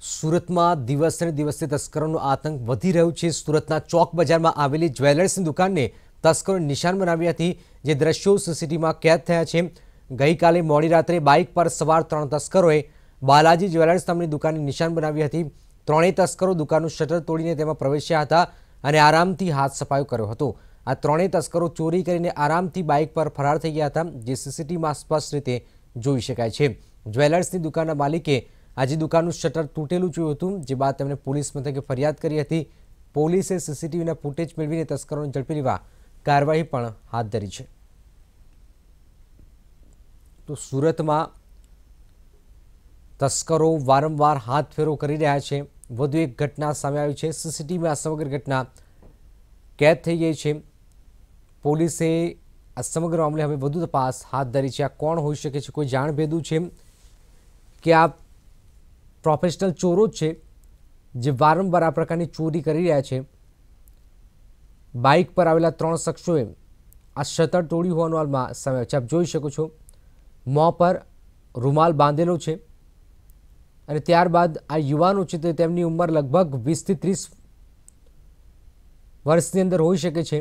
સુરતમાં દિવસે દિવસે તસ્કરોનો આતંક વધી રહ્યો છે। સુરતના ચોક બજારમાં આવેલી જ્વેલર્સની દુકાનને તસ્કરોએ નિશાન બનાવી હતી, જે દ્રશ્યો સીસીટીવીમાં કેદ થયા છે। ગઈકાલે મોડી રાત્રે બાઇક પર સવાર 3 તસ્કરોએ બાલાજી જ્વેલર્સ નામની દુકાનને નિશાન બનાવી હતી। ત્રણેય તસ્કરો દુકાનનું શટર તોડીને તેમાં પ્રવેશ્યા હતા અને આરામથી હાથ સફાયો કર્યો હતો। આ ત્રણેય તસ્કરો ચોરી કરીને આરામથી બાઇક પર ફરાર થઈ ગયા હતા, જે સીસીટીવીમાં સ્પષ્ટ રીતે જોઈ શકાય છે। જ્વેલર્સની દુકાનના માલિકે આજે દુકાનનું શટર તૂટેલું જોયું હતું, જે બાદ તેમણે પોલીસ મથકે ફરિયાદ કરી હતી। પોલીસે સીસીટીવીના ફૂટેજ મેળવીને તસ્કરોને ઝડપી લેવા કાર્યવાહી પણ હાથ ધરી છે। તો સુરતમાં તસ્કરો વારંવાર હાથફેરો કરી રહ્યા છે। વધુ એક ઘટના સામે આવી છે। સીસીટીવીમાં સમગ્ર ઘટના કેદ થઈ ગઈ છે। પોલીસે આ સમગ્ર મામલે હવે વધુ તપાસ હાથ ધરી છે। આ કોણ હોઈ શકે છે? કોઈ જાણભેદુ છે કે આ પ્રોફેશનલ ચોરો જ છે જે વારંવાર આ પ્રકારની ચોરી કરી રહ્યા છે? બાઇક પર આવેલા 3 શખ્સોએ આ શટર તોડ્યું હોવાનું હાલમાં સામે આવ્યું છે। આપ જોઈ શકો છો, મોં પર રૂમાલ બાંધેલો છે અને ત્યારબાદ આ યુવાનો છે, તો તેમની ઉંમર લગભગ 20 થી 30 વર્ષની અંદર હોઈ શકે છે।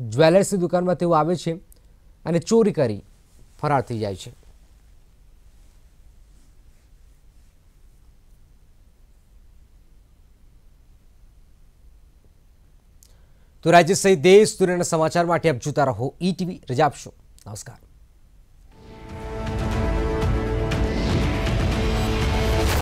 જ્વેલર્સની દુકાનમાં તેઓ આવે છે અને ચોરી કરી ફરાર થઈ જાય છે। તો રાજ્ય સહિત દેશ દુનિયાના સમાચાર માટે આપ જોતા રહો ETV। રજા આપશો। નમસ્કાર।